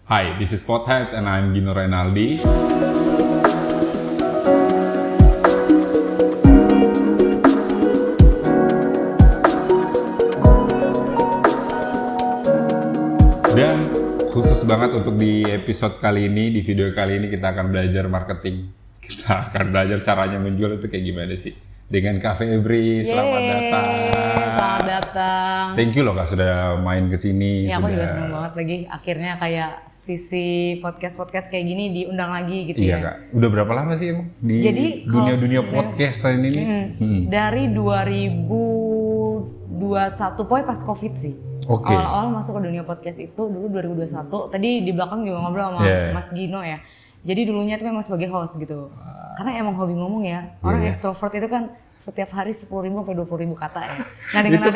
Hi, this is Potheads and I'm Gino Renaldi. Dan khusus banget untuk di episode kali ini, di video kali ini kita akan belajar marketing. Kita akan belajar caranya menjual itu kayak gimana sih. Dengan Kak Febri, selamat datang. Selamat datang. Thank you loh Kak sudah main kesini. Ya aku juga senang banget lagi akhirnya kayak sisi podcast kayak gini diundang lagi gitu Iya ya. Kak, udah berapa lama sih emang di dunia podcast ini? Dari 2021 pokoknya pas COVID sih. Oke. Awal-awal masuk ke dunia podcast itu dulu 2021. Tadi di belakang juga ngobrol sama Mas Gino ya. Jadi dulunya tuh memang sebagai host gitu. Karena emang hobi ngomong ya. Orang ekstrovert itu kan setiap hari 10.000 sampai 20.000 kata ya. Nah, dengan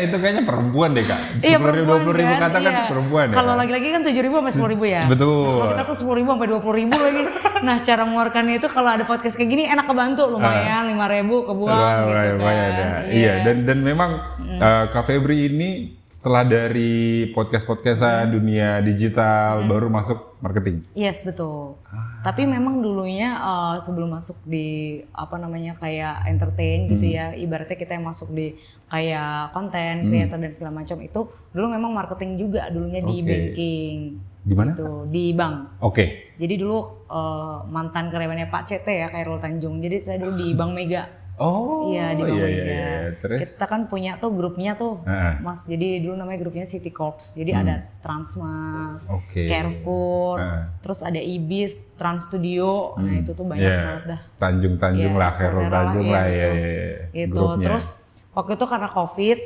itu kayaknya perempuan deh Kak. 10.000 Iya, 20.000 kata kan perempuan ya. Kalau lagi-lagi kan 7.000 sampai 10.000 ya. Betul. Kalau kita tuh 10.000 sampai 20.000 lagi. Nah, cara mengeluarkannya itu kalau ada podcast kayak gini enak kebantu lumayan 5.000 kebuang gitu kan. Iya, dan memang Kak Febri ini setelah dari podcast-podcastan dunia digital baru masuk marketing. Yes, betul. Tapi memang dulunya sebelum masuk di kayak entertain gitu ya, ibaratnya kita yang masuk di kayak konten, creator dan segala macam itu dulu memang marketing juga dulunya di banking. Di mana? Gitu, di bank. Oke. Jadi dulu mantan karyawannya Pak CT ya, Khairul Tanjung. Jadi saya dulu di Bank Mega. Oh, iya di Bank Mega. Iya. Terus kita kan punya tuh grupnya tuh, Mas. Jadi dulu namanya grupnya City Corps. Jadi ada Transmart, Carrefour, terus ada Ibis, Trans Studio. Nah itu tuh banyak banget dah. Tanjung lah, Khairul Tanjung lah ya. Itu terus waktu itu karena COVID,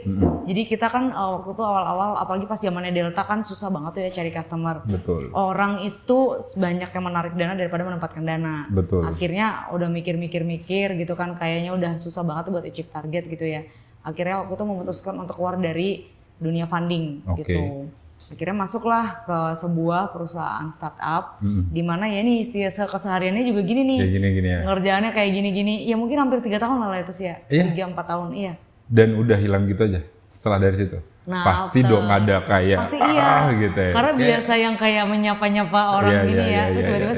jadi kita kan waktu itu awal-awal, apalagi pas zamannya Delta kan susah banget tuh ya cari customer. Betul. Orang itu banyak yang menarik dana daripada menempatkan dana. Betul. Akhirnya udah mikir gitu kan, kayaknya udah susah banget buat achieve target gitu ya. Akhirnya waktu itu memutuskan untuk keluar dari dunia funding gitu. Akhirnya masuklah ke sebuah perusahaan startup, di mana ya nih kesehariannya juga gini nih. Kayak gini ya. Ngerjaannya kayak gini. Ya mungkin hampir 3 tahun lah itu sih ya. 3-4 tahun, iya. Dan udah hilang gitu aja setelah dari situ. Nah, pasti dong ada kayak pasti iya. Gitu ya. Karena biasa yang kayak menyapa-nyapa orang terus tiba-tiba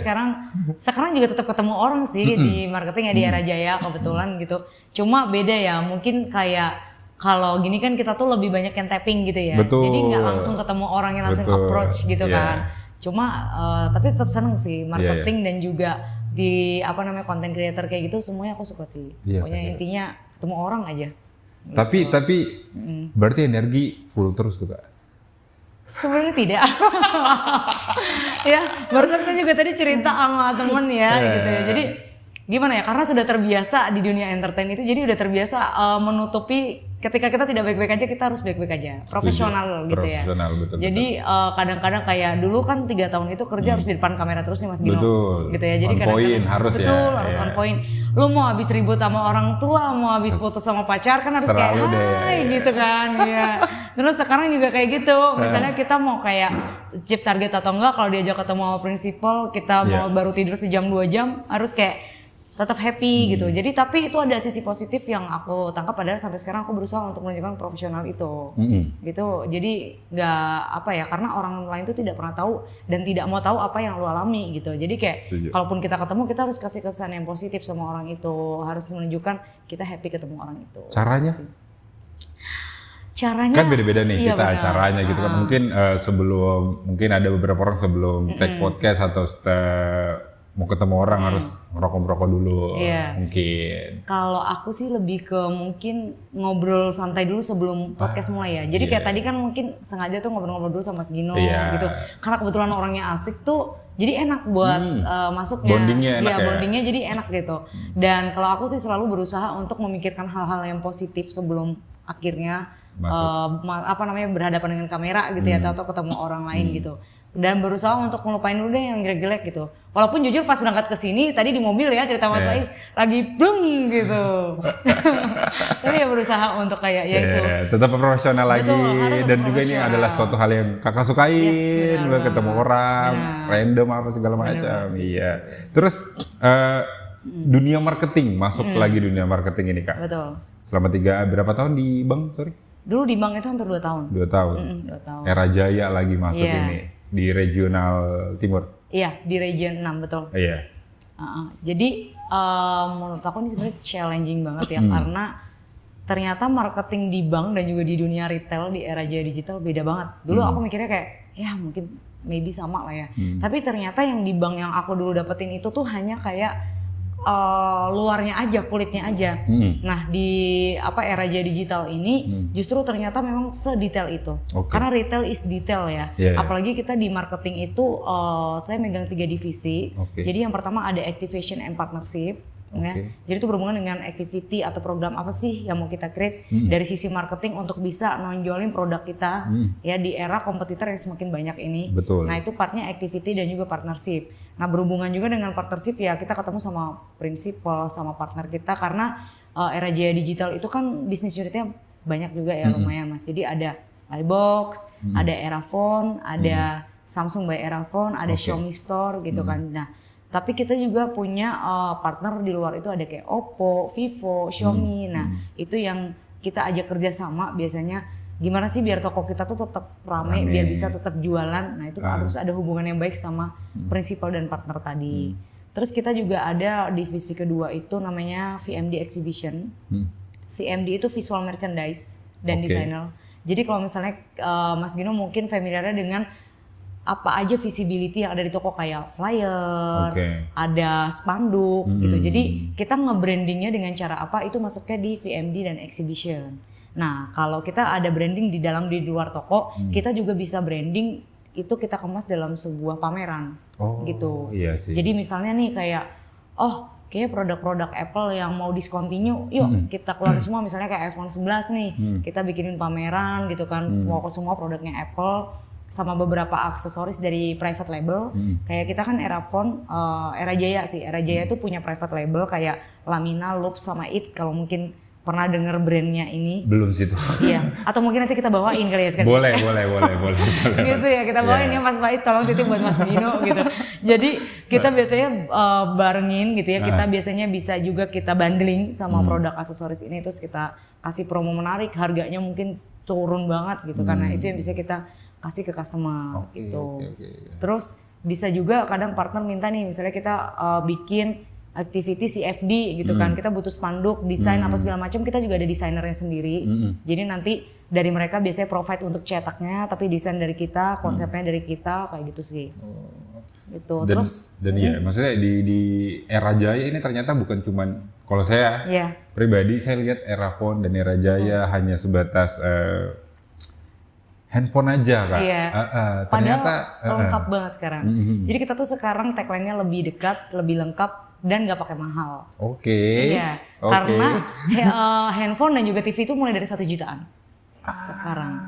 sekarang juga tetap ketemu orang sih di marketing ya di Era Jaya kebetulan gitu. Cuma beda ya, mungkin kayak kalau gini kan kita tuh lebih banyak yang tapping gitu ya. Betul. Jadi nggak langsung ketemu orang yang langsung approach gitu kan. Cuma tapi tetap seneng sih marketing dan juga di content creator kayak gitu semuanya aku suka sih. Pokoknya intinya ketemu orang aja. Tapi berarti energi full terus tuh Kak? Sebenarnya tidak. Ya, barusan saya juga tadi cerita sama temen ya gitu ya. Jadi gimana ya, karena sudah terbiasa di dunia entertain itu, jadi udah terbiasa menutupi ketika kita tidak baik-baik aja, kita harus baik-baik aja. Profesional gitu ya. Betul. Jadi kadang-kadang kayak dulu kan 3 tahun itu kerja harus di depan kamera terus nih Mas Gino. Betul. Gitu ya. Jadi kadang-kadang harus harus on point. Lu mau habis ribut sama orang tua, mau habis putus sama pacar kan harus kayak hai gitu kan. Iya. Terus sekarang juga kayak gitu. Misalnya kita mau kayak achieve target atau enggak, kalau diajak ketemu sama prinsipal, kita mau baru tidur sejam 2 jam, harus kayak tetap happy gitu. Jadi tapi itu ada sisi positif yang aku tangkap, padahal sampai sekarang aku berusaha untuk menunjukkan profesional itu. Gitu. Jadi nggak karena orang lain itu tidak pernah tahu dan tidak mau tahu apa yang lu alami gitu. Jadi kayak kalaupun kita ketemu, kita harus kasih kesan yang positif sama orang itu. Harus menunjukkan kita happy ketemu orang itu. Caranya kan beda-beda nih kita acaranya gitu kan. Mungkin ada beberapa orang sebelum take podcast atau mau ketemu orang harus ngerokok dulu mungkin. Kalau aku sih lebih ke mungkin ngobrol santai dulu sebelum podcast mulai ya. Jadi kayak tadi kan mungkin sengaja tuh ngobrol-ngobrol dulu sama Mas Gino gitu. Karena kebetulan orangnya asik tuh, jadi enak buat masuknya. Bondingnya enak ya. Bondingnya jadi enak gitu. Dan kalau aku sih selalu berusaha untuk memikirkan hal-hal yang positif sebelum akhirnya berhadapan dengan kamera gitu ya, atau ketemu orang lain gitu. Dan berusaha untuk ngelupain dulu deh yang jelek-jelek gitu. Walaupun jujur pas berangkat ke sini tadi di mobil ya cerita Mas Faiz lagi blum gitu. Tapi ya berusaha untuk kayak itu. Tetap profesional lagi dan juga ini adalah suatu hal yang Kakak sukain, ketemu orang, random apa segala macam. Iya. Terus dunia marketing, masuk lagi dunia marketing ini Kak. Betul. Selama berapa tahun di bank, sorry? Dulu di bank itu hampir 2 tahun. 2 tahun. 2 tahun. Era Jaya lagi masuk ini. di regional timur. Iya, di region 6 betul. Iya. Jadi menurut aku ini sebenarnya challenging banget ya, karena ternyata marketing di bank dan juga di dunia retail di era Jaya Digital beda banget. Dulu aku mikirnya kayak ya mungkin maybe sama lah ya. Tapi ternyata yang di bank yang aku dulu dapetin itu tuh hanya kayak luarnya aja, kulitnya aja. Nah di era Jaya Digital ini justru ternyata memang sedetail itu. Karena retail is detail ya. Apalagi kita di marketing itu saya megang 3 divisi. Jadi yang pertama ada activation and partnership. Ya. Jadi itu berhubungan dengan activity atau program apa sih yang mau kita create dari sisi marketing untuk bisa nonjolin produk kita ya di era kompetitor yang semakin banyak ini. Betul. Nah itu partnya activity dan juga partnership. Nah berhubungan juga dengan partnership ya kita ketemu sama prinsipal sama partner kita karena era Jaya Digital itu kan bisnis unitnya banyak juga ya lumayan Mas. Jadi ada iBox, ada Erafone, ada Samsung by Erafone, ada Xiaomi Store gitu kan. Nah tapi kita juga punya partner di luar itu ada kayak Oppo, Vivo, Xiaomi. Nah itu yang kita ajak kerja sama biasanya gimana sih biar toko kita tuh tetap rame, biar bisa tetap jualan. Nah itu harus ada hubungan yang baik sama prinsipal dan partner tadi. Terus kita juga ada divisi kedua itu namanya VMD Exhibition. VMD itu visual merchandise dan designer. Jadi kalau misalnya Mas Gino mungkin familiarnya dengan apa aja visibility yang ada di toko kayak flyer, ada spanduk gitu. Jadi kita nge-brandingnya dengan cara apa itu masuknya di VMD dan exhibition. Nah kalau kita ada branding di dalam di luar toko, kita juga bisa branding itu kita kemas dalam sebuah pameran gitu. Iya sih. Jadi misalnya nih kayak kayak produk-produk Apple yang mau discontinue, yuk kita keluarin semua misalnya kayak iPhone 11 nih, kita bikinin pameran gitu kan, mau semua produknya Apple. Sama beberapa aksesoris dari private label. Kayak kita kan Erafone, Era Jaya sih. Era Jaya itu punya private label kayak Lamina, Loop sama It. Kalau mungkin pernah denger brandnya ini. Belum sih tuh. Iya. Atau mungkin nanti kita bawain kali ya sekarang. Boleh. Gitu ya, kita bawain ya Mas Faiz, tolong titip buat Mas Gino gitu. Jadi kita biasanya barengin gitu ya. Kita biasanya bisa juga kita bundling sama produk aksesoris ini. Terus kita kasih promo menarik, harganya mungkin turun banget gitu. Karena itu yang bisa kita kasih ke customer gitu. Terus bisa juga kadang partner minta nih misalnya kita bikin activity CFD gitu kan. Kita butuh spanduk, desain apa segala macam, kita juga ada desainernya sendiri. Jadi nanti dari mereka biasanya provide untuk cetaknya tapi desain dari kita, konsepnya dari kita kayak gitu sih. Gitu. Dan iya, maksudnya di era Jaya ini ternyata bukan cuman kalau saya pribadi saya lihat Erafone dan Era Jaya hanya sebatas handphone aja Kak. Ternyata lengkap banget sekarang. Jadi kita tuh sekarang tagline-nya lebih dekat, lebih lengkap dan nggak pakai mahal. Iya. Karena handphone dan juga TV itu mulai dari 1 jutaan sekarang.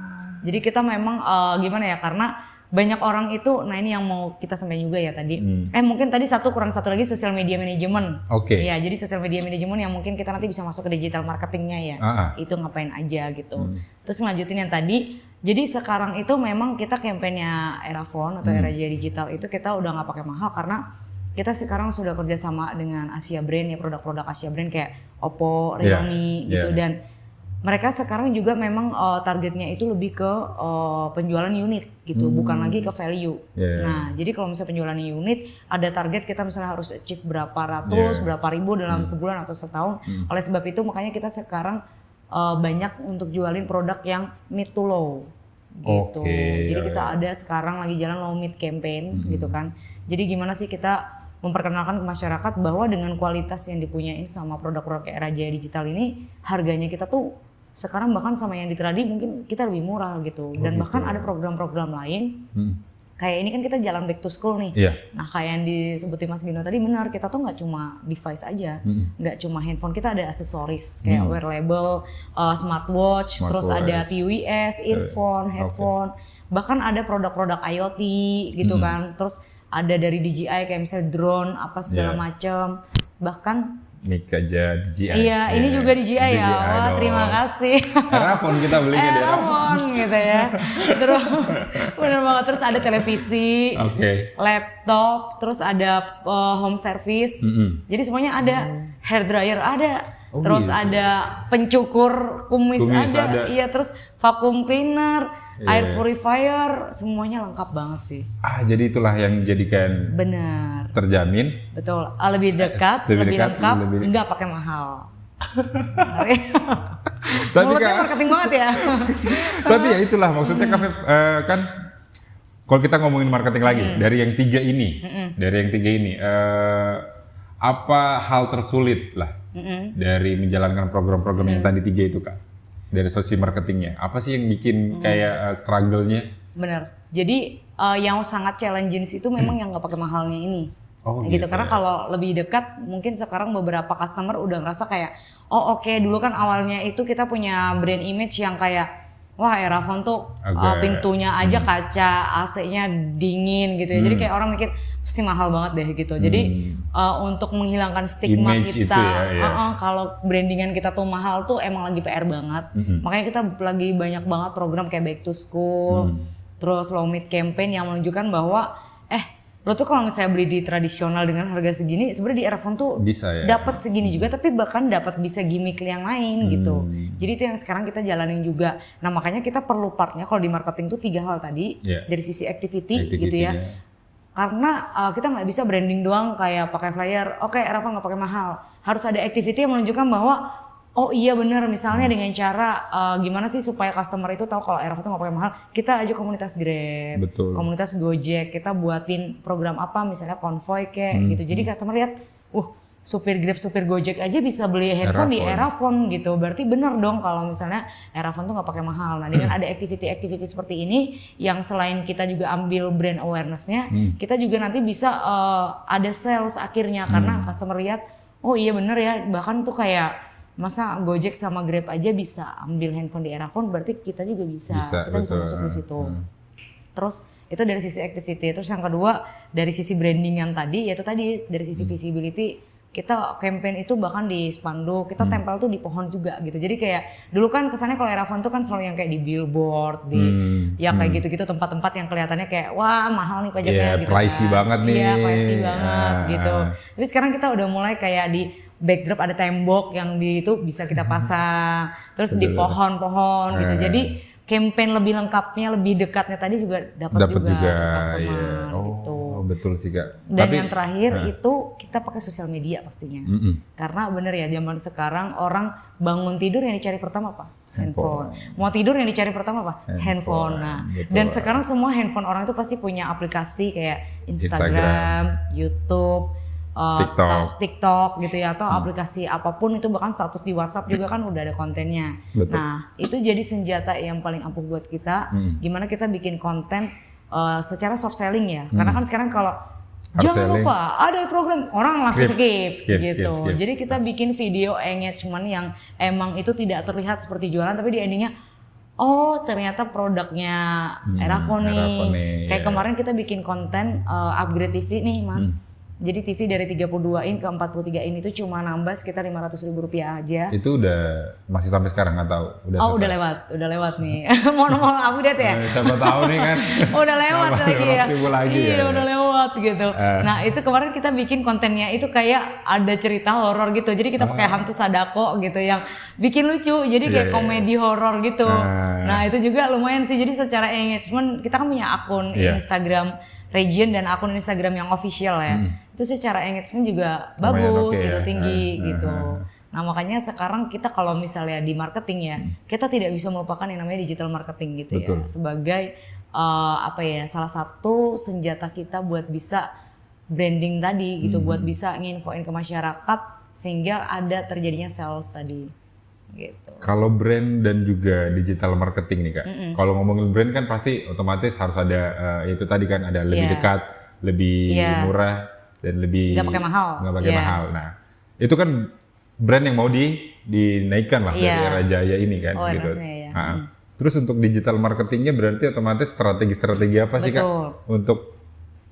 Jadi kita memang gimana ya, karena banyak orang itu, nah ini yang mau kita sampaikan juga ya tadi. Mungkin tadi kurang satu lagi social media management. Iya, jadi social media management yang mungkin kita nanti bisa masuk ke digital marketingnya ya. Itu ngapain aja gitu. Terus ngelanjutin yang tadi. Jadi sekarang itu memang kita kampanye Erafone atau Era Jaya Digital itu kita udah nggak pakai mahal karena kita sekarang sudah kerjasama dengan Asia Brand ya, produk-produk Asia Brand kayak Oppo, Realme gitu dan mereka sekarang juga memang targetnya itu lebih ke penjualan unit gitu, bukan lagi ke value. Nah jadi kalau misalnya penjualan unit ada target kita misalnya harus achieve berapa ratus, berapa ribu dalam sebulan atau setahun. Oleh sebab itu makanya kita sekarang banyak untuk jualin produk yang mid to low gitu. Jadi kita ada sekarang lagi jalan low mid campaign gitu kan. Jadi gimana sih kita memperkenalkan ke masyarakat bahwa dengan kualitas yang dipunyain sama produk-produk Era Jaya Digital ini harganya kita tuh sekarang bahkan sama yang di Tradi mungkin kita lebih murah gitu. Dan bahkan ada program-program lain kayak ini kan kita jalan back to school nih. Nah kayak yang disebutin Mas Gino tadi benar, kita tuh nggak cuma device aja, nggak cuma handphone, kita ada aksesoris kayak wearable, smartwatch, terus ada TWS, earphone, headphone, bahkan ada produk-produk IoT gitu kan, terus ada dari DJI kayak misalnya drone apa segala macam, bahkan mic aja DJI. Iya, ini juga DJI ya. Wah, terima kasih. Erafone kita belinya di Erafone gitu ya. Terus bener banget, terus ada televisi, laptop, terus ada home service. Jadi semuanya ada, hair dryer ada, terus ada pencukur kumis ada. Iya, terus vacuum cleaner. air purifier, semuanya lengkap banget sih. Jadi itulah yang jadikan Benar. terjamin. Betul, lebih dekat, lebih lengkap, nggak pakai mahal. Tapi mulutnya marketing banget ya. Tapi ya itulah maksudnya kafe kan kalau kita ngomongin marketing lagi dari yang tiga ini, apa hal tersulit lah dari menjalankan program-program yang tadi tiga itu Kak? Dari sisi marketingnya, apa sih yang bikin kayak struggle-nya? Bener. Jadi yang sangat challenging itu memang yang nggak pakai mahalnya ini. Gitu. Karena kalau lebih dekat, mungkin sekarang beberapa customer udah ngerasa kayak, oh oke, dulu kan awalnya itu kita punya brand image yang kayak, wah Erafon tuh pintunya aja kaca, AC-nya dingin gitu ya. Jadi kayak orang mikir pasti mahal banget deh gitu. Jadi untuk menghilangkan stigma image kita, itu kalau brandingan kita tuh mahal tuh emang lagi PR banget. Makanya kita lagi banyak banget program kayak Back to School, terus Low Mid Campaign yang menunjukkan bahwa lo tuh kalau misalnya beli di tradisional dengan harga segini, sebenarnya di Erafon tuh bisa ya? dapat segini juga, tapi bahkan dapat bisa gimmick yang lain gitu. Jadi itu yang sekarang kita jalanin juga. Nah makanya kita perlu partnya kalau di marketing tuh 3 hal tadi, dari sisi activity gitu ya. Karena kita nggak bisa branding doang kayak pakai flyer, oke Erafon nggak pakai mahal. Harus ada activity yang menunjukkan bahwa oh iya benar, misalnya dengan cara gimana sih supaya customer itu tahu kalau Erafon itu nggak pakai mahal. Kita aja komunitas Grab, komunitas Gojek, kita buatin program apa misalnya konvoy kayak gitu. Jadi customer lihat, supir Grab, supir Gojek aja bisa beli handphone di Erafon gitu. Berarti benar dong kalau misalnya Erafon tuh nggak pakai mahal. Nah dengan ada activity seperti ini, yang selain kita juga ambil brand awareness-nya, kita juga nanti bisa ada sales akhirnya karena customer lihat, oh iya benar ya, bahkan tuh kayak masa Gojek sama Grab aja bisa ambil handphone di Erafon, berarti kita juga bisa kita bisa masuk di situ. Terus itu dari sisi activity. Terus yang kedua dari sisi branding yang tadi, yaitu tadi dari sisi visibility, kita campaign itu bahkan di spanduk, kita tempel tuh di pohon juga gitu. Jadi kayak dulu kan kesannya kalau Erafon tuh kan selalu yang kayak di billboard, di ya kayak gitu-gitu tempat-tempat yang kelihatannya kayak wah mahal nih pajaknya gitu. Pricey banget nih. Iya, pricey banget gitu. Tapi sekarang kita udah mulai kayak di backdrop ada tembok yang di itu bisa kita pasang, terus di pohon-pohon gitu. Jadi campaign lebih lengkapnya, lebih dekatnya tadi juga dapat juga customer gitu. Betul sih Kak. Dan yang terakhir itu kita pakai sosial media pastinya. Karena bener ya zaman sekarang orang bangun tidur yang dicari pertama apa? Handphone. Mau tidur yang dicari pertama apa? Handphone. Nah, dan sekarang semua handphone orang itu pasti punya aplikasi kayak Instagram, YouTube, TikTok gitu ya, atau aplikasi apapun itu, bahkan status di WhatsApp juga kan udah ada kontennya. Nah itu jadi senjata yang paling ampuh buat kita. Gimana kita bikin konten secara soft selling ya, karena kan sekarang kalau jangan lupa ada program, orang langsung skip gitu. Jadi kita bikin video engagement yang emang itu tidak terlihat seperti jualan, tapi di endingnya oh ternyata produknya Erafon nih. Kayak kemarin kita bikin konten upgrade TV nih Mas. Jadi TV dari 32 in ke 43 in itu cuma nambah sekitar Rp500.000 aja. Itu udah masih sampai sekarang nggak tahu? Udah lewat nih. mau update ya? Siapa tahu nih kan. Udah lewat lagi ya. Iya, udah lewat gitu. Nah itu kemarin kita bikin kontennya itu kayak ada cerita horor gitu. Jadi kita pakai hantu Sadako gitu yang bikin lucu. Jadi kayak komedi horor gitu. Nah itu juga lumayan sih. Jadi secara engagement kita kan punya akun Instagram Region dan akun Instagram yang official ya. Itu secara engagement juga bagus gitu, tinggi gitu. Nah makanya sekarang kita kalau misalnya di marketing ya, kita tidak bisa melupakan yang namanya digital marketing gitu ya. Sebagai salah satu senjata kita buat bisa branding tadi gitu, buat bisa nginfoin ke masyarakat sehingga ada terjadinya sales tadi. Gitu. Kalau brand dan juga digital marketing nih Kak, kalau ngomongin brand kan pasti otomatis harus ada itu tadi kan, ada lebih dekat, lebih murah dan lebih nggak pakai mahal. Nah itu kan brand yang mau dinaikkan lah dari era jaya ini kan gitu. Terus untuk digital marketingnya berarti otomatis strategi apa sih Kak untuk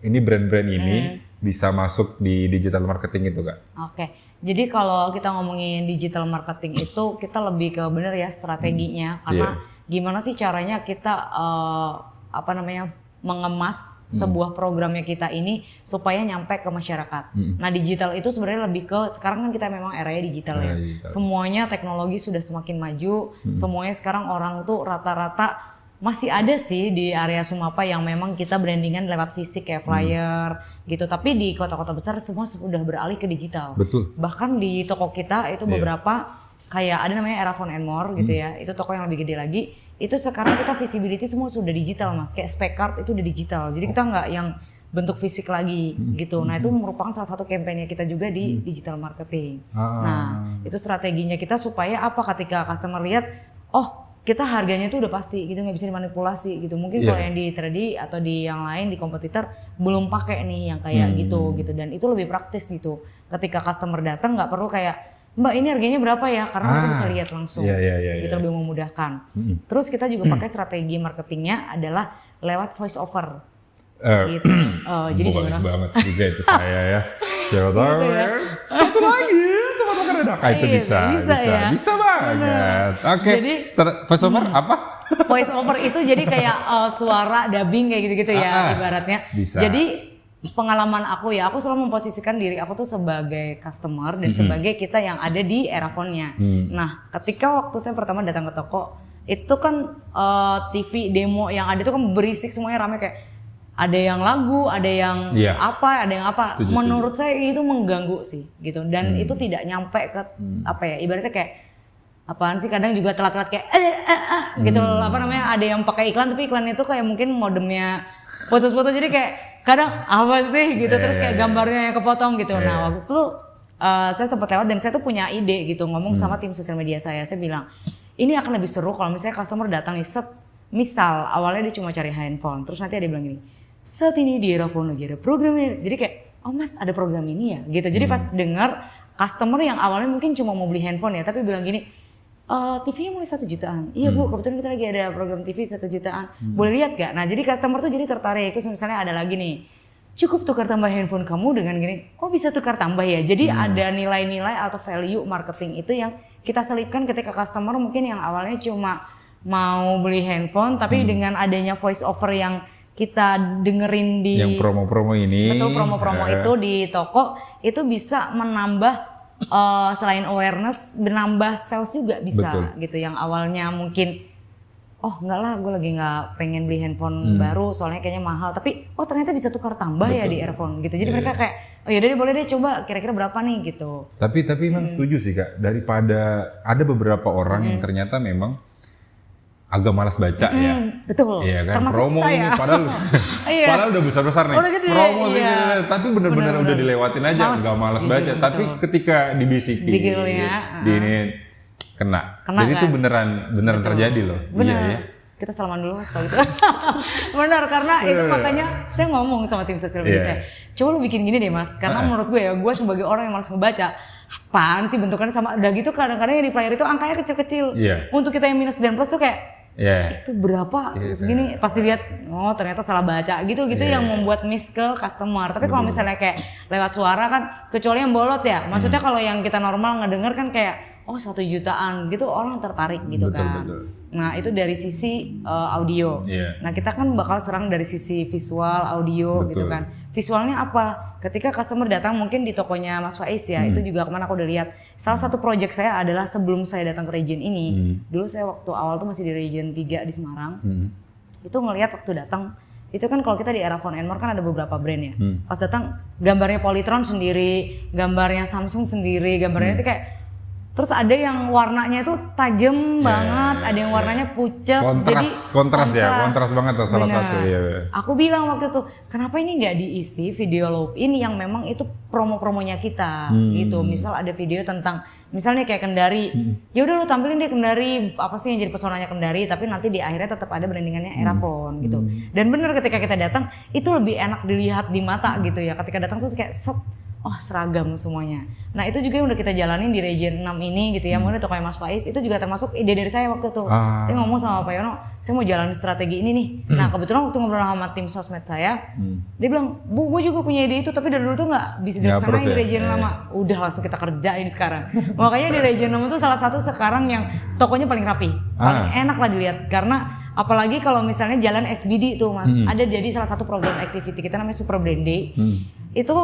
ini brand-brand ini bisa masuk di digital marketing itu Kak? Jadi kalau kita ngomongin digital marketing itu kita lebih ke bener ya strateginya, karena gimana sih caranya kita mengemas sebuah programnya kita ini supaya nyampe ke masyarakat. Nah digital itu sebenarnya lebih ke sekarang kan kita memang eranya digital ya. Semuanya teknologi sudah semakin maju, semuanya sekarang orang tuh rata-rata masih ada sih di area Sumapa yang memang kita brandingan lewat fisik kayak flyer gitu. Tapi di kota-kota besar semua sudah beralih ke digital. Betul. Bahkan di toko kita itu beberapa kayak ada namanya Erafon and More gitu ya. Itu toko yang lebih gede lagi. Itu sekarang kita visibility semua sudah digital Mas. Kayak spec card itu udah digital. Jadi kita nggak yang bentuk fisik lagi gitu. Nah itu merupakan salah satu kampanye kita juga di digital marketing. Nah itu strateginya kita supaya apa ketika customer lihat, oh kita harganya tuh udah pasti gitu, nggak bisa dimanipulasi gitu. Mungkin kalau yang di 3D atau di yang lain di kompetitor belum pakai nih yang kayak gitu. Dan itu lebih praktis gitu. Ketika customer datang nggak perlu kayak Mbak ini harganya berapa ya, karena mereka bisa lihat langsung. Gitu lebih memudahkan. Terus kita juga pakai strategi marketingnya adalah lewat voice over. Gitu. Jadi bagus gimana? banget juga itu saya ya. Siapa tahu satu lagi teman makan dadakan itu bisa banget. Oke. Jadi voice over apa? Voice over itu jadi kayak suara dubbing kayak gitu-gitu ya ibaratnya. Bisa. Jadi pengalaman aku ya, aku selalu memposisikan diri aku tuh sebagai customer dan sebagai kita yang ada di Erafonnya. Nah, ketika waktu saya pertama datang ke toko, itu kan TV demo yang ada itu kan berisik semuanya rame kayak ada yang lagu, ada yang ada yang apa. Setuju, menurut saya itu mengganggu sih gitu dan itu tidak nyampe ke apa ya, ibaratnya kayak apaan sih, kadang juga telat-telat kayak gitu apa namanya, ada yang pakai iklan tapi iklan itu kayak mungkin modemnya putus-putus jadi kayak kadang apa sih gitu terus kayak gambarnya yang kepotong gitu. Nah waktu itu saya sempat lewat dan saya tuh punya ide gitu ngomong sama tim sosial media saya bilang ini akan lebih seru kalau misalnya customer datang nih misal awalnya dia cuma cari handphone terus nanti ada bilang gini, saat ini di Erafon lagi ada program ini, jadi kayak oh mas ada program ini ya gitu. Jadi pas dengar customer yang awalnya mungkin cuma mau beli handphone ya tapi bilang gini, TV-nya mulai 1 jutaan. Iya bu, kebetulan kita lagi ada program TV 1 jutaan. Boleh lihat gak? Nah jadi customer tuh jadi tertarik. Terus misalnya ada lagi nih, cukup tukar tambah handphone kamu dengan gini. Oh bisa tukar tambah ya. Jadi ada nilai-nilai atau value marketing itu yang kita selipkan ketika customer mungkin yang awalnya cuma mau beli handphone. Tapi dengan adanya voice over yang kita dengerin di yang promo-promo ini. Betul, promo-promo itu di toko itu bisa menambah selain awareness, menambah sales juga bisa gitu. Yang awalnya mungkin oh enggak lah gue lagi nggak pengen beli handphone baru soalnya kayaknya mahal, tapi oh ternyata bisa tukar tambah ya di Erafon gitu. Jadi mereka kayak oh yaudah deh boleh deh coba kira-kira berapa nih gitu. Tapi memang setuju sih Kak, daripada ada beberapa orang yang ternyata memang agak malas baca ya. Betul. Iya kan, termasuk promo saya. ini padahal udah besar-besar nih. Udah gede, promo sih tapi bener-bener udah dilewatin aja, nggak malas baca. Tapi ketika dibisikin, di ini kena. Jadi itu beneran terjadi loh. Bener. Iya ya. Kita salaman dulu mas kalau gitu. Benar, karena itu makanya saya ngomong sama tim sosial media saya, coba lu bikin gini deh mas, karena menurut gue ya, gue sebagai orang yang malas ngebaca, apaan sih bentukannya sama, udah gitu kadang-kadang yang di flyer itu angkanya kecil-kecil. Untuk kita yang minus dan plus tuh kayak itu berapa segini, pas dilihat oh ternyata salah baca gitu yang membuat miss ke customer. Tapi kalau misalnya kayak lewat suara kan, kecuali yang bolot ya, maksudnya kalau yang kita normal ngedenger kan kayak oh 1 jutaan gitu orang tertarik gitu kan. Nah itu dari sisi audio. Nah kita kan bakal serang dari sisi visual, audio gitu kan. Visualnya apa? Ketika customer datang mungkin di tokonya Mas Faiz ya, itu juga kemana aku udah lihat. Salah satu project saya adalah sebelum saya datang ke region ini, dulu saya waktu awal tuh masih di region 3 di Semarang, itu ngelihat waktu datang, itu kan kalau kita di Erafon and More kan ada beberapa brand ya. Pas datang gambarnya Polytron sendiri, gambarnya Samsung sendiri, gambarnya itu kayak terus ada yang warnanya itu tajam banget, ada yang warnanya pucat, kontras banget tuh salah satu. Aku bilang waktu itu, kenapa ini nggak diisi video loop ini yang memang itu promo-promonya kita gitu. Misal ada video tentang misalnya kayak Kendari, ya udah lu tampilin deh Kendari, apa sih yang jadi pesonanya Kendari, tapi nanti di akhirnya tetap ada brandingannya Erafon gitu. Dan bener ketika kita datang itu lebih enak dilihat di mata gitu ya. Ketika datang tuh kayak oh seragam semuanya. Nah itu juga yang udah kita jalanin di region 6 ini gitu ya. Mungkin tokonya Mas Faiz itu juga termasuk ide dari saya waktu itu. Saya ngomong sama Pak Yono, saya mau jalanin strategi ini nih. Nah kebetulan waktu ngobrol sama tim sosmed saya, dia bilang, Bu gue juga punya ide itu tapi dari dulu tuh gak bisa dilaksanain di region lama. Udah langsung kita kerjain sekarang. Makanya di region 6 itu salah satu sekarang yang tokonya paling rapi. Paling enak lah dilihat karena apalagi kalau misalnya jalan SBD tuh mas, ada jadi salah satu program activity kita namanya Super Brand Day. Itu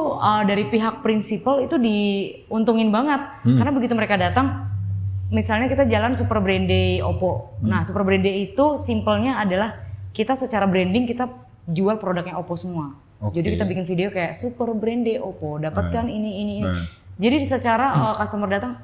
dari pihak prinsipal itu diuntungin banget karena begitu mereka datang misalnya kita jalan Super Brand Day Oppo. Nah, Super Brand Day itu simpelnya adalah kita secara branding kita jual produknya Oppo semua. Jadi kita bikin video kayak Super Brand Day Oppo, dapatkan ini. Jadi secara customer datang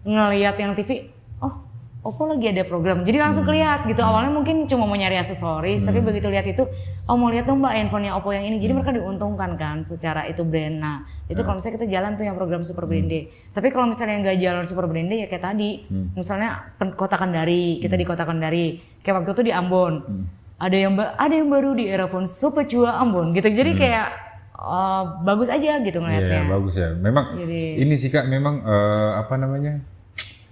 ngelihat yang TV, oh Oppo lagi ada program. Jadi langsung kelihatan gitu. Awalnya mungkin cuma mau nyari aksesoris, tapi begitu lihat itu, oh mau lihat dong Mbak handphonenya Oppo yang ini. Jadi mereka diuntungkan kan secara itu brand. Nah, itu kalau misalnya kita jalan tuh yang program Super Brand Day. Tapi kalau misalnya nggak jalan Super Brand Day ya kayak tadi, misalnya Kota Kendari, kita di Kota Kendari. Kayak waktu itu di Ambon. Ada yang baru di Erafone Sopecua Ambon gitu. Jadi kayak bagus aja gitu ngeliatnya. Iya, bagus ya. Memang ini sih Kak, memang apa namanya?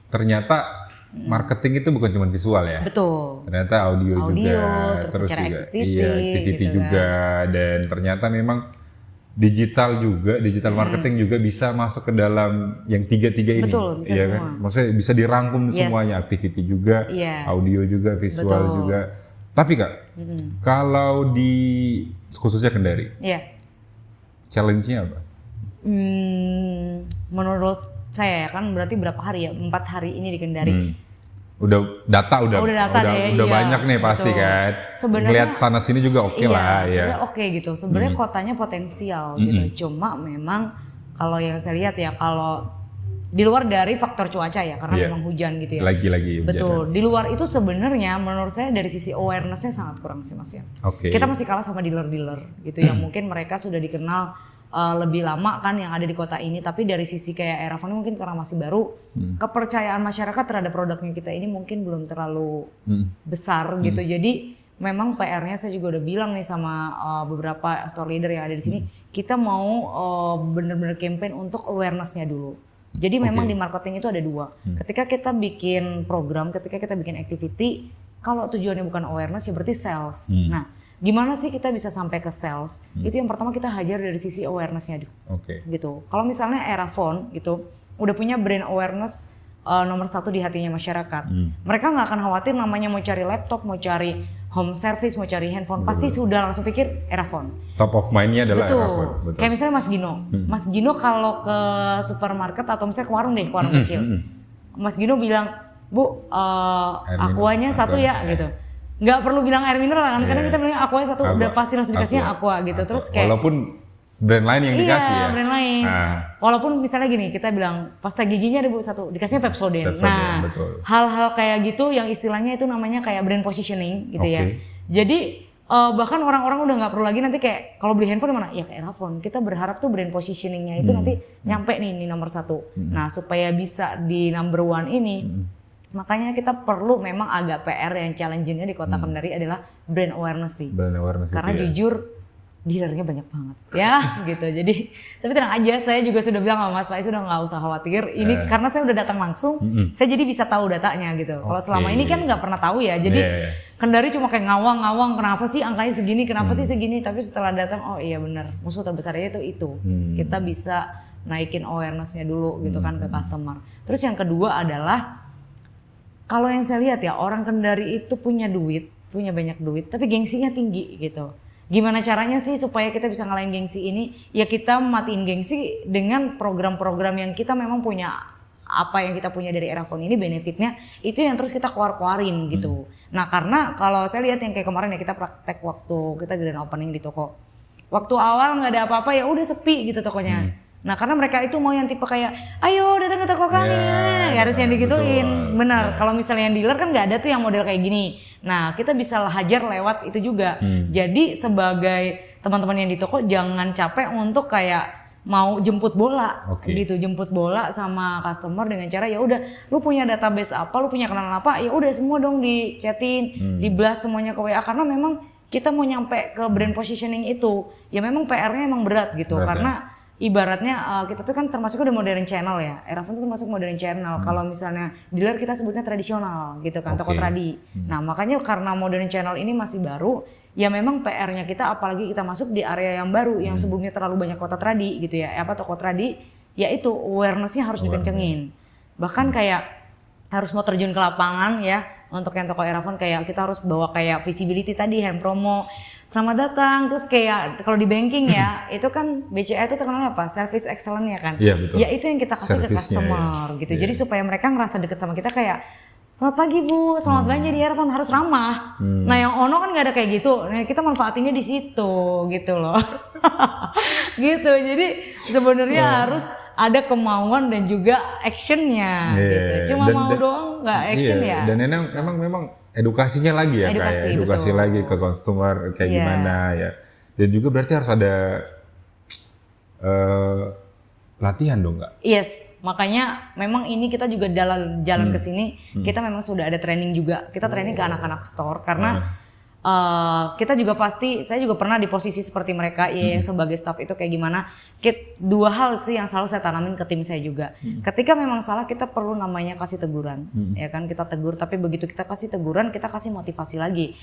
Ternyata marketing itu bukan cuma visual ya. Betul. Ternyata audio juga, terus secara juga gitu activity juga, dan ternyata memang digital marketing juga bisa masuk ke dalam yang tiga-tiga ini. Betul, bisa ya semua. Kan? Maksudnya bisa dirangkum semuanya, activity juga, audio juga, visual juga. Tapi Kak, kalau di khususnya Kendari, challenge-nya apa? Menurut saya ya kan berarti berapa hari ya? 4 hari ini di Kendari. Udah banyak nih pasti kan. Lihat sana sini juga oke lah ya. Sebenarnya oke gitu. Sebenarnya kotanya potensial gitu. Cuma memang kalau yang saya lihat ya, kalau di luar dari faktor cuaca ya, karena memang hujan gitu ya. Lagi-lagi hujan. Betul. Di luar itu sebenarnya menurut saya dari sisi awareness-nya sangat kurang sih Mas ya. Kita masih kalah sama dealer-dealer gitu yang mungkin mereka sudah dikenal lebih lama kan yang ada di kota ini, tapi dari sisi kayak Erafone mungkin karena masih baru, kepercayaan masyarakat terhadap produknya kita ini mungkin belum terlalu besar gitu. Jadi memang PR-nya saya juga udah bilang nih sama beberapa store leader yang ada di sini, kita mau bener-bener campaign untuk awareness-nya dulu. Jadi memang di marketing itu ada dua. Ketika kita bikin program, ketika kita bikin activity, kalau tujuannya bukan awareness ya berarti sales. Nah, gimana sih kita bisa sampai ke sales? Itu yang pertama kita hajar dari sisi awareness-nya gitu. Kalau misalnya Erafone gitu udah punya brand awareness nomor 1 di hatinya masyarakat. Mereka nggak akan khawatir namanya mau cari laptop, mau cari home service, mau cari handphone, pasti sudah langsung pikir Erafone. Top of mind-nya adalah Erafone. Betul. Kayak misalnya Mas Gino. Mas Gino kalau ke supermarket atau misalnya ke warung kecil. Mas Gino bilang, "Bu, aquanya 1 ya," gitu. Nggak perlu bilang air mineral kan, karena kita bilang aqua 1 udah pasti langsung dikasihnya aqua gitu. Terus kayak walaupun brand lain yang dikasih ya. Brand lain. Walaupun misalnya gini, kita bilang pasta giginya ada 1, dikasihnya Pepsodent. Nah, hal-hal kayak gitu yang istilahnya itu namanya kayak brand positioning gitu ya. Jadi bahkan orang-orang udah nggak perlu lagi nanti kayak kalau beli handphone mana? Ya ke Erafone. Kita berharap tuh brand positioningnya itu nanti nyampe nih nomor 1. Nah, supaya bisa di number 1 ini. Makanya kita perlu memang agak PR yang challenge-nya di Kota Kendari adalah brand awareness sih. Brand awareness. Karena jujur dealernya banyak banget ya gitu. Jadi tapi tenang aja, saya juga sudah bilang sama Mas Faiz sudah nggak usah khawatir. Ini karena saya udah datang langsung, saya jadi bisa tahu datanya gitu. Kalau selama ini kan nggak pernah tahu ya. Jadi Kendari cuma kayak ngawang-ngawang, kenapa sih angkanya segini, kenapa sih segini. Tapi setelah datang, oh iya benar, musuh terbesarnya itu. Kita bisa naikin awareness-nya dulu gitu kan ke customer. Terus yang kedua adalah kalau yang saya lihat ya, orang Kendari itu punya duit, punya banyak duit, tapi gengsinya tinggi gitu. Gimana caranya sih supaya kita bisa ngalahin gengsi ini? Ya kita matiin gengsi dengan program-program yang kita memang punya, apa yang kita punya dari Erafone ini benefitnya, itu yang terus kita keluar-keluarin gitu. Nah karena kalau saya lihat yang kayak kemarin ya, kita praktek waktu kita grand opening di toko. Waktu awal nggak ada apa-apa ya udah sepi gitu tokonya. Nah karena mereka itu mau yang tipe kayak, ayo datang ke toko kami, harus yang digituin. Benar, kalau misalnya yang dealer kan nggak ada tuh yang model kayak gini. Nah kita bisa hajar lewat itu juga. Jadi sebagai teman-teman yang di toko jangan capek untuk kayak mau jemput bola gitu, jemput bola sama customer dengan cara ya udah, lu punya database apa, lu punya kenalan apa, ya udah semua dong dichatin, di blast semuanya ke WA, karena memang kita mau nyampe ke brand positioning itu, ya memang PR-nya emang berat gitu, karena ibaratnya kita tuh kan termasuk udah modern channel ya. Erafone tuh termasuk modern channel. Kalau misalnya dealer kita sebutnya tradisional gitu kan, toko tradi. Nah makanya karena modern channel ini masih baru, ya memang PR-nya kita apalagi kita masuk di area yang baru yang sebelumnya terlalu banyak kota tradi gitu ya. Toko tradi, ya itu awareness-nya harus dikencengin. Bahkan kayak harus mau terjun ke lapangan ya. Untuk yang toko Erafone kayak kita harus bawa kayak visibility tadi, hand promo. selamat datang. Terus kayak kalau di banking ya, itu kan BCA itu terkenalnya apa? Service excellent ya kan? Iya, betul. Ya itu yang kita kasih ke Servisnya, customer ya. gitu. Iya. Jadi supaya mereka ngerasa deket sama kita kayak, selamat pagi Bu, selamat belanja di Airphone, harus ramah. Nah yang Ono kan nggak ada kayak gitu. Nah kita manfaatinnya di situ gitu loh. Gitu. Jadi sebenarnya harus ada kemauan dan juga actionnya gitu. Cuma mau doang nggak action ya. Dan memang edukasinya lagi ya, edukasi betul. lagi ke consumer kayak gimana ya. Dan juga berarti harus ada pelatihan dong nggak? Yes, makanya memang ini kita juga jalan ke sini kita memang sudah ada training juga. Kita training ke anak-anak store karena kita juga saya juga pernah di posisi seperti mereka ya, yang sebagai staff itu kayak gimana. Dua hal sih yang selalu saya tanamin ke tim saya juga. Ketika memang salah kita perlu namanya kasih teguran, ya kan kita tegur. Tapi begitu kita kasih teguran kita kasih motivasi lagi.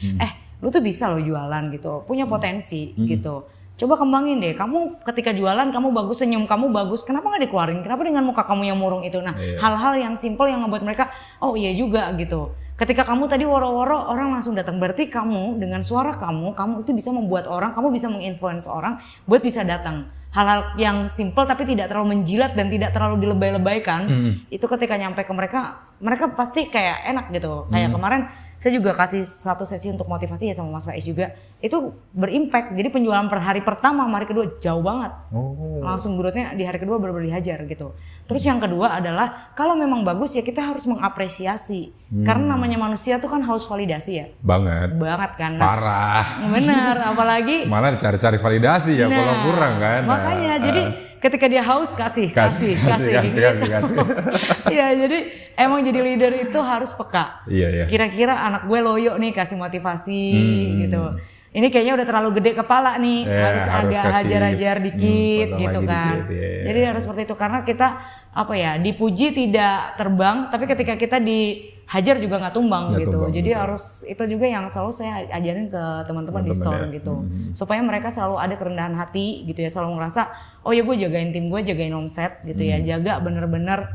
Lu tuh bisa lo jualan gitu, punya potensi gitu. Coba kembangin deh, kamu ketika jualan kamu bagus, senyum kamu bagus, kenapa nggak dikeluarin? Kenapa dengan muka kamu yang murung itu? Nah, hal-hal yang simple yang ngebuat mereka, oh iya juga gitu. Ketika kamu tadi woro-woro, orang langsung datang. Berarti kamu dengan suara kamu itu bisa membuat orang, kamu bisa menginfluence orang buat bisa datang. Hal-hal yang simple tapi tidak terlalu menjilat dan tidak terlalu dilebay-lebaykan, itu ketika nyampe ke mereka pasti kayak enak gitu. Kayak kemarin saya juga kasih satu sesi untuk motivasi ya sama Mas Faiz juga. Itu berimpact. Jadi penjualan per hari pertama, hari kedua jauh banget. Langsung growth-nya di hari kedua benar-benar dihajar gitu. Terus yang kedua adalah kalau memang bagus ya kita harus mengapresiasi. Karena namanya manusia tuh kan haus validasi ya. Banget Kan. Parah. Bener, apalagi malah cari-cari validasi ya kalau kurang kan. Makanya jadi ketika dia haus kasih. Iya, jadi emang jadi leader itu harus peka. Iya. Kira-kira anak gue loyo nih kasih motivasi gitu. Ini kayaknya udah terlalu gede kepala nih, harus agak hajar-hajar dikit gitu kan. Jadi harus seperti itu karena kita dipuji tidak terbang, tapi ketika kita dihajar juga nggak tumbang gitu. Jadi harus itu juga yang selalu saya ajarin ke teman-teman di store gitu, supaya mereka selalu ada kerendahan hati gitu ya, selalu ngerasa oh ya gue jagain tim gue, jagain omset gitu ya, jaga bener-bener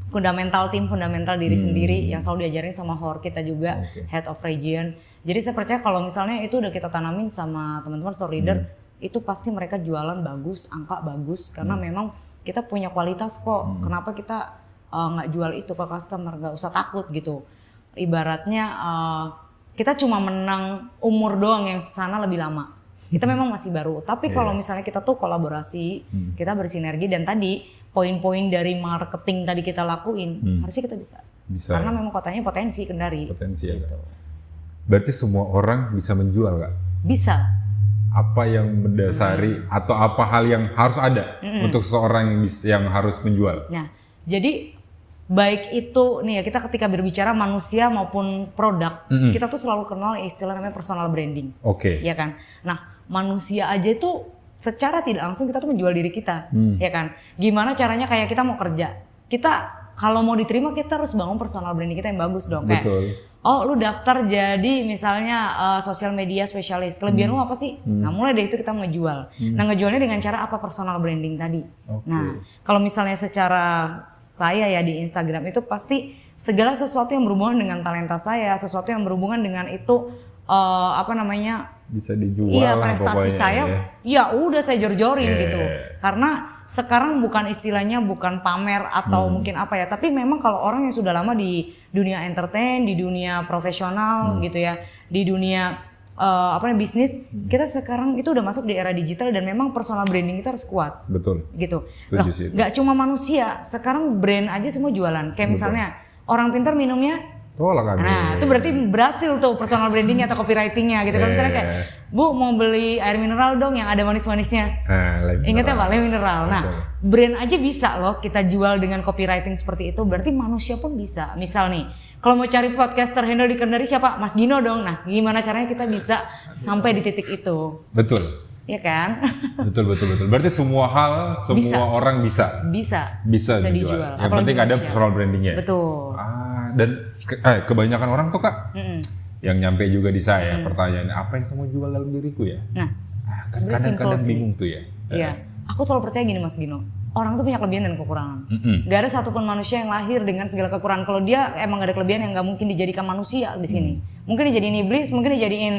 fundamental tim, fundamental diri sendiri yang selalu diajarin sama Hor kita juga, head of region. Jadi saya percaya kalau misalnya itu udah kita tanamin sama teman-teman store leader, itu pasti mereka jualan bagus, angka bagus karena memang kita punya kualitas kok. Kenapa kita nggak jual itu ke customer, nggak usah takut gitu. Ibaratnya kita cuma menang umur doang, yang sana lebih lama. Kita memang masih baru, tapi kalau misalnya kita tuh kolaborasi, kita bersinergi dan tadi poin-poin dari marketing tadi kita lakuin, harusnya kita bisa. Karena memang kotanya potensi Kendari. Potensi ya. Gitu. Berarti semua orang bisa menjual nggak? Bisa. Apa yang mendasari atau apa hal yang harus ada untuk seseorang yang harus menjual? Nah, jadi baik itu nih ya, kita ketika berbicara manusia maupun produk, kita tuh selalu kenal istilah namanya personal branding. Ya kan? Nah, manusia aja itu secara tidak langsung kita tuh menjual diri kita, ya kan? Gimana caranya kayak kita mau kerja? Kita kalau mau diterima kita harus bangun personal branding kita yang bagus dong. Betul. Kayak, oh lu daftar jadi misalnya sosial media spesialis, kelebihan lu apa sih? Nah mulai dari itu kita ngejual. Nah ngejualnya dengan cara apa? Personal branding tadi. Nah kalau misalnya secara saya ya di Instagram itu pasti segala sesuatu yang berhubungan dengan talenta saya, sesuatu yang berhubungan dengan itu bisa dijual iya, lah prestasi pokoknya, saya ya udah saya jor-jorin gitu. Karena sekarang bukan istilahnya bukan pamer atau mungkin apa ya, tapi memang kalau orang yang sudah lama di dunia entertain, di dunia profesional gitu ya, di dunia bisnis, kita sekarang itu udah masuk di era digital dan memang personal branding kita harus kuat. Betul. Gitu. Setuju sih. Gak cuma manusia, sekarang brand aja semua jualan. Kayak misalnya orang pintar minumnya tolak kami. Nah, itu berarti berhasil tuh personal brandingnya atau copywritingnya gitu kan. Misalnya kayak, Bu mau beli air mineral dong yang ada manis-manisnya. Ingatnya Pak, Le mineral. Nah, brand aja bisa loh kita jual dengan copywriting seperti itu. Berarti manusia pun bisa. Misal nih, kalau mau cari podcaster handle di Kendari siapa? Mas Gino dong. Nah, gimana caranya kita bisa sampai di titik itu? Betul. Iya kan? Betul. Berarti semua hal, semua orang bisa dijual. Yang penting ada personal brandingnya. Betul. Dan kebanyakan orang tuh Kak, yang nyampe juga di saya pertanyaannya, apa yang semua jual dalam diriku ya? Nah, kadang-kadang bingung tuh ya. Iya, aku selalu percaya gini Mas Gino, orang tuh punya kelebihan dan kekurangan. Gak ada satupun manusia yang lahir dengan segala kekurangan. Kalau dia emang gak ada kelebihan yang gak mungkin dijadikan manusia di sini. Mungkin dijadiin iblis, mungkin dijadiin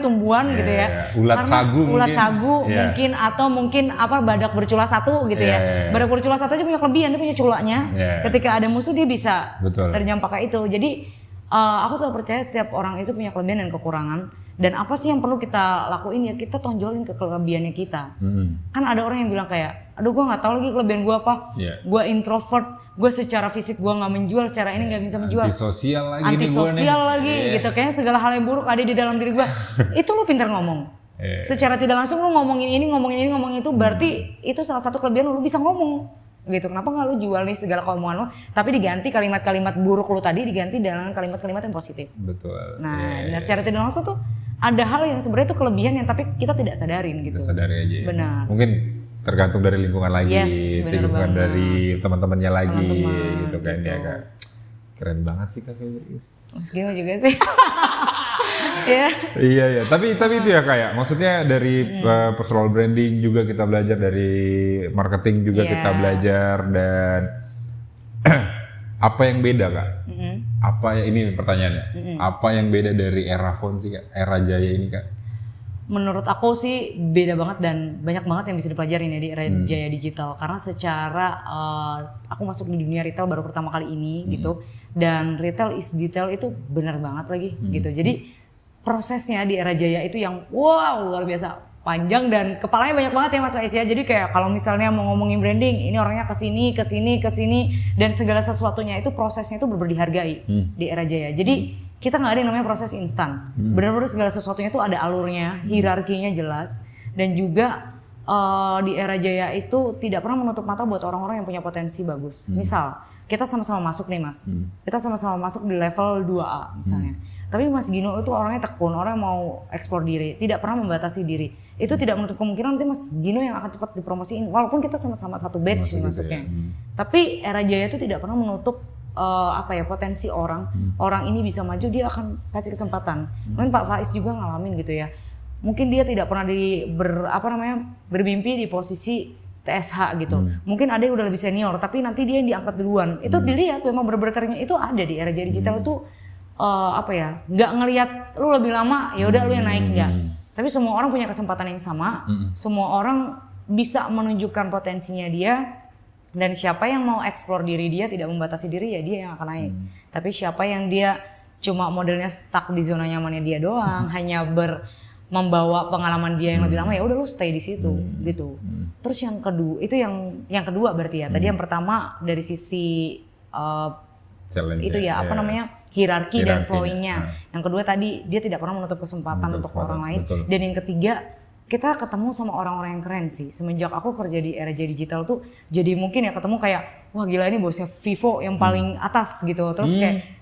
tumbuhan gitu ya. Ulat sagu mungkin atau mungkin badak bercula satu gitu ya. Badak bercula satu aja punya kelebihan, dia punya culanya. Ketika ada musuh dia bisa terjam pakai itu. Jadi aku selalu percaya setiap orang itu punya kelebihan dan kekurangan. Dan apa sih yang perlu kita lakuin ya kita tonjolin ke kelebihannya kita. Kan ada orang yang bilang kayak, aduh gue nggak tahu lagi kelebihan gue apa. Gue introvert, gue secara fisik gue nggak menjual, secara ini nggak bisa menjual. Antisosial lagi gitu. Kayaknya segala hal yang buruk ada di dalam diri gue. Itu lu pintar ngomong. Secara tidak langsung lu ngomongin ini, ngomongin itu, berarti itu salah satu kelebihan lu bisa ngomong. Gitu, kenapa nggak lu jual nih segala keomongan lu, tapi diganti kalimat-kalimat buruk lu tadi diganti dengan kalimat-kalimat yang positif. Betul. Nah, secara tidak langsung tuh ada hal yang sebenarnya itu kelebihan yang tapi kita tidak sadarin gitu. Kita sadari aja. Benar. Mungkin tergantung dari lingkungan lagi, lingkungan dari teman-temannya lagi, gitu kan ya Kak. Keren banget sih Kak Febri. Mas Gino juga sih. Iya. Tapi itu ya kayak, maksudnya dari personal branding juga kita belajar, dari marketing juga kita belajar, dan apa yang beda Kak? Apa ya, ini pertanyaannya? Apa yang beda dari era phone sih Kak? Era Jaya ini Kak? Menurut aku sih beda banget dan banyak banget yang bisa dipelajarin ya di era Jaya Digital, karena secara aku masuk di dunia retail baru pertama kali ini gitu, dan retail is detail itu benar banget lagi gitu. Jadi prosesnya di era Jaya itu yang wow luar biasa panjang dan kepalanya banyak banget ya Mas Faiz ya. Jadi kayak kalau misalnya mau ngomongin branding, ini orangnya kesini dan segala sesuatunya itu prosesnya itu benar-benar dihargai di era Jaya. Jadi kita nggak ada yang namanya proses instan. Benar-benar segala sesuatunya itu ada alurnya, hierarkinya jelas, dan juga di era Jaya itu tidak pernah menutup mata buat orang-orang yang punya potensi bagus. Misal kita sama-sama masuk nih Mas, kita sama-sama masuk di level 2A misalnya. Tapi Mas Gino itu orangnya tekun, orang yang mau eksplor diri, tidak pernah membatasi diri. Itu tidak menutup kemungkinan nanti Mas Gino yang akan cepat dipromosiin, walaupun kita sama-sama satu batch nih masuknya. Tapi era Jaya itu tidak pernah menutup potensi orang. Orang ini bisa maju, dia akan kasih kesempatan. Mungkin Pak Faiz juga ngalamin gitu ya. Mungkin dia tidak pernah bermimpi di posisi TSH gitu. Mungkin ada yang udah lebih senior, tapi nanti dia yang diangkat duluan. Itu dilihat memang berberternya itu ada di era Jaya Digital itu. Nggak ngelihat lu lebih lama ya udah lu yang naik, enggak. Tapi semua orang punya kesempatan yang sama, semua orang bisa menunjukkan potensinya dia, dan siapa yang mau eksplor diri dia tidak membatasi diri ya dia yang akan naik. Tapi siapa yang dia cuma modelnya stuck di zona nyamannya dia doang, hanya membawa pengalaman dia yang lebih lama, ya udah lu stay di situ gitu. Terus yang kedua itu yang kedua berarti ya. Tadi yang pertama dari sisi challenge itu ya hierarki dan flowingnya. Yang kedua tadi dia tidak pernah menutup kesempatan untuk orang lain. Dan yang ketiga kita ketemu sama orang-orang yang keren sih. Semenjak aku kerja di era Jaya Digital tuh jadi mungkin ya ketemu kayak wah gila ini bosnya Vivo yang paling atas gitu. Terus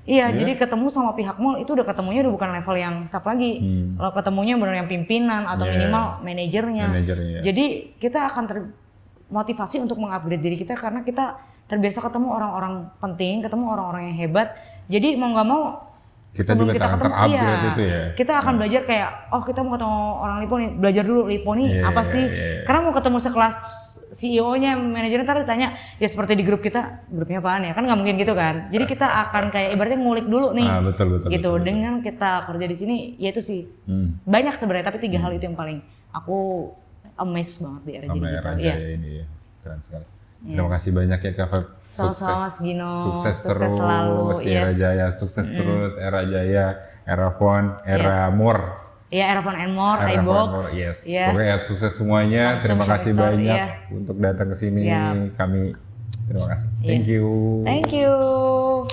jadi ketemu sama pihak mall itu udah ketemunya udah bukan level yang staff lagi. Kalau ketemunya benar yang pimpinan atau minimal manajernya. Jadi kita akan termotivasi untuk mengupgrade diri kita karena kita terbiasa ketemu orang-orang penting, ketemu orang-orang yang hebat. Jadi mau nggak mau kita juga akan terupgrade itu ya. Kita akan belajar kayak, kita mau ketemu orang Lipo nih, belajar dulu Lipo nih apa sih? Karena mau ketemu sekelas CEO-nya, manajernya ntar ditanya, ya seperti di grup kita, grupnya apaan ya? Kan nggak mungkin gitu kan. Jadi kita akan kayak ibaratnya ngulik dulu nih. Betul. Dengan kita kerja di sini, ya itu sih banyak sebenarnya, tapi 3 hal itu yang paling aku amazed banget di era digital. Ini ya, keren sekali. Terima kasih banyak ya Kak Feb. Sukses Gino. Sukses terus selalu. Di era Jaya, sukses terus era Jaya, era Phone, era More. Iya, era Phone and More, iBox. Pokoknya sukses semuanya. Terima kasih banyak untuk datang ke sini. Kami terima kasih. Thank you.